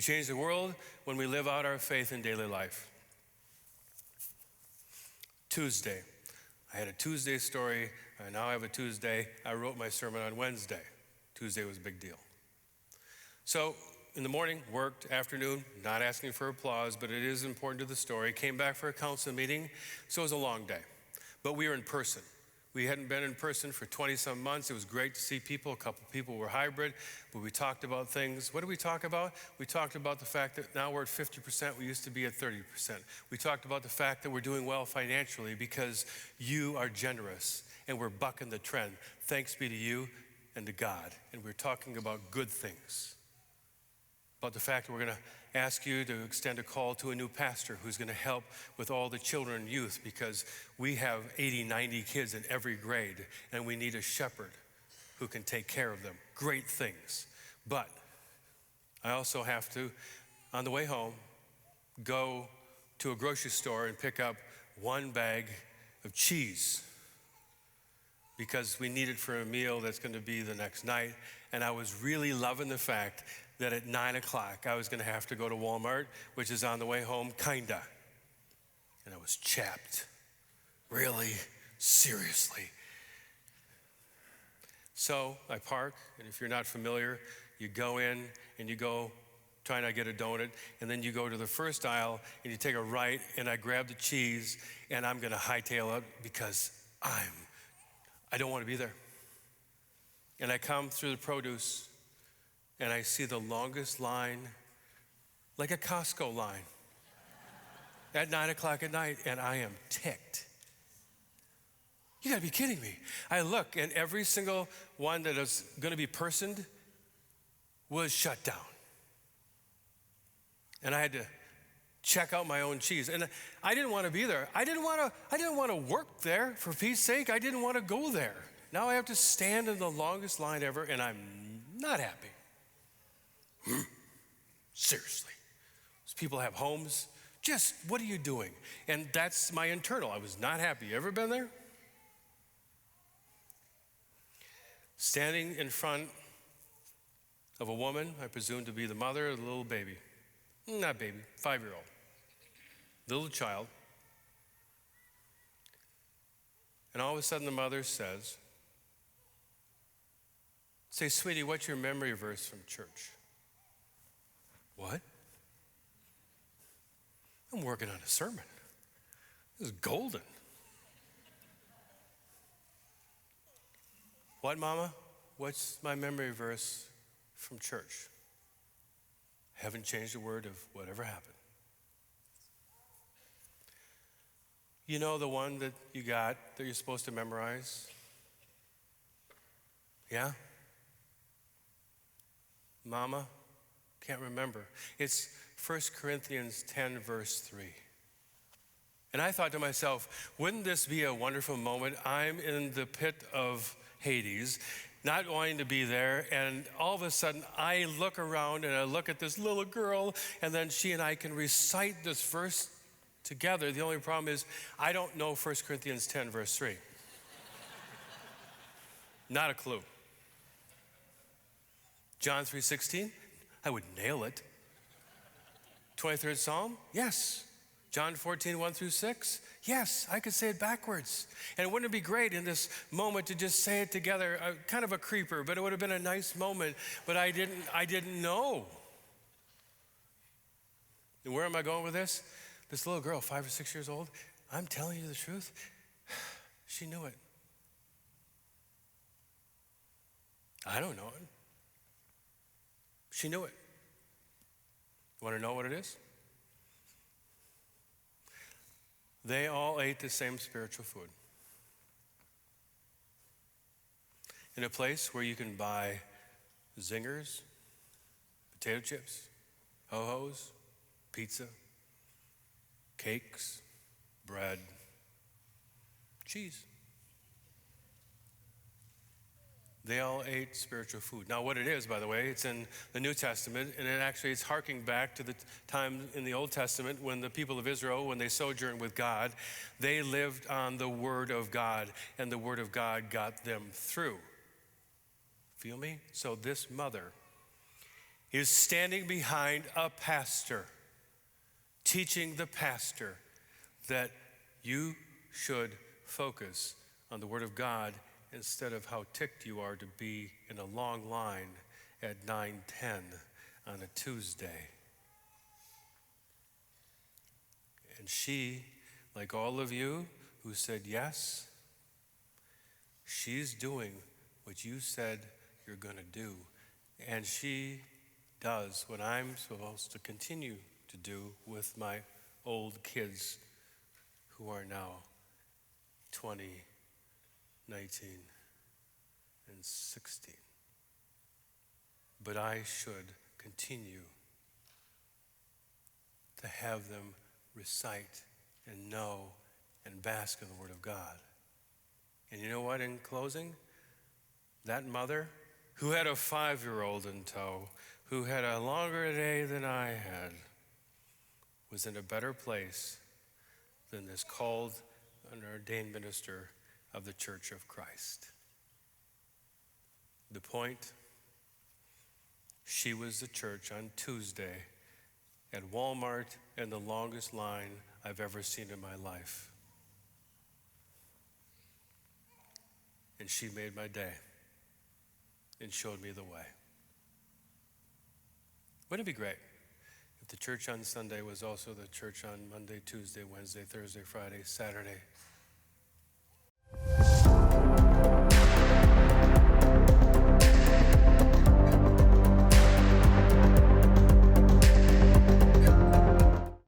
We change the world when we live out our faith in daily life. Tuesday. I had a Tuesday story. Now I have a Tuesday. I wrote my sermon on Wednesday. Tuesday was a big deal. So in the morning, worked, afternoon, not asking for applause, but it is important to the story. Came back for a council meeting, so it was a long day. But we were in person. We hadn't been in person for 20-some months. It was great to see people. A couple people were hybrid, but we talked about things. What did we talk about? We talked about the fact that now we're at 50%. We used to be at 30%. We talked about the fact that we're doing well financially because you are generous, and we're bucking the trend. Thanks be to you and to God. And we're talking about good things. About the fact that we're going to ask you to extend a call to a new pastor who's going to help with all the children and youth, because we have 80, 90 kids in every grade, and we need a shepherd who can take care of them. Great things. But I also have to, on the way home, go to a grocery store and pick up one bag of cheese because we need it for a meal that's going to be the next night. And I was really loving the fact that at 9 o'clock, I was going to have to go to Walmart, which is on the way home, kinda. And I was chapped. Really, seriously. So I park, and if you're not familiar, you go in and you go try to get a donut, and then you go to the first aisle and you take a right, and I grab the cheese, and I'm going to hightail it because I don't want to be there. And I come through the produce, and I see the longest line, like a Costco line, at 9 o'clock at night, and I am ticked. You gotta be kidding me. I look, and every single one that is gonna be personed was shut down. And I had to check out my own cheese. And I didn't want to be there. I didn't want to work there, for Pete's sake. I didn't want to go there. Now I have to stand in the longest line ever, and I'm not happy. Seriously. Those people have homes. Just, what are you doing? And that's my internal. I was not happy. You ever been there? Standing in front of a woman, I presume to be the mother of the little baby. Not baby, 5-year-old. Little child. And all of a sudden the mother says, "Say, sweetie, what's your memory verse from church?" What? I'm working on a sermon. This is golden. What, Mama? What's my memory verse from church? Haven't changed a word of whatever happened. You know the one that you got that you're supposed to memorize? Yeah? Mama? Can't remember. It's 1 Corinthians 10, verse 3. And I thought to myself, wouldn't this be a wonderful moment? I'm in the pit of Hades, not wanting to be there, and all of a sudden I look around and I look at this little girl, and then she and I can recite this verse together. The only problem is I don't know 1 Corinthians 10, verse 3. Not a clue. John 3:16, I would nail it. 23rd Psalm, yes. John 14, 1 through 6, yes, I could say it backwards. And wouldn't it be great in this moment to just say it together, kind of a creeper, but it would have been a nice moment, but I didn't know. And where am I going with this? This little girl, 5 or 6 years old, I'm telling you the truth, she knew it. I don't know it. She knew it. You want to know what it is? They all ate the same spiritual food. In a place where you can buy zingers, potato chips, ho-hos, pizza, cakes, bread, cheese. They all ate spiritual food. Now what it is, by the way, it's in the New Testament, and it's harking back to the time in the Old Testament when the people of Israel, when they sojourned with God, they lived on the Word of God, and the Word of God got them through. Feel me? So this mother is standing behind a pastor, teaching the pastor that you should focus on the Word of God instead of how ticked you are to be in a long line at 9:10 on a Tuesday. And she, like all of you who said yes, she's doing what you said you're going to do. And she does what I'm supposed to continue to do with my old kids who are now 20, 19, and 16. But I should continue to have them recite and know and bask in the Word of God. And you know what, in closing? That mother who had a 5-year-old in tow, who had a longer day than I had, was in a better place than this called and ordained minister of the Church of Christ. The point, she was the church on Tuesday at Walmart in the longest line I've ever seen in my life. And she made my day and showed me the way. Wouldn't it be great if the church on Sunday was also the church on Monday, Tuesday, Wednesday, Thursday, Friday, Saturday,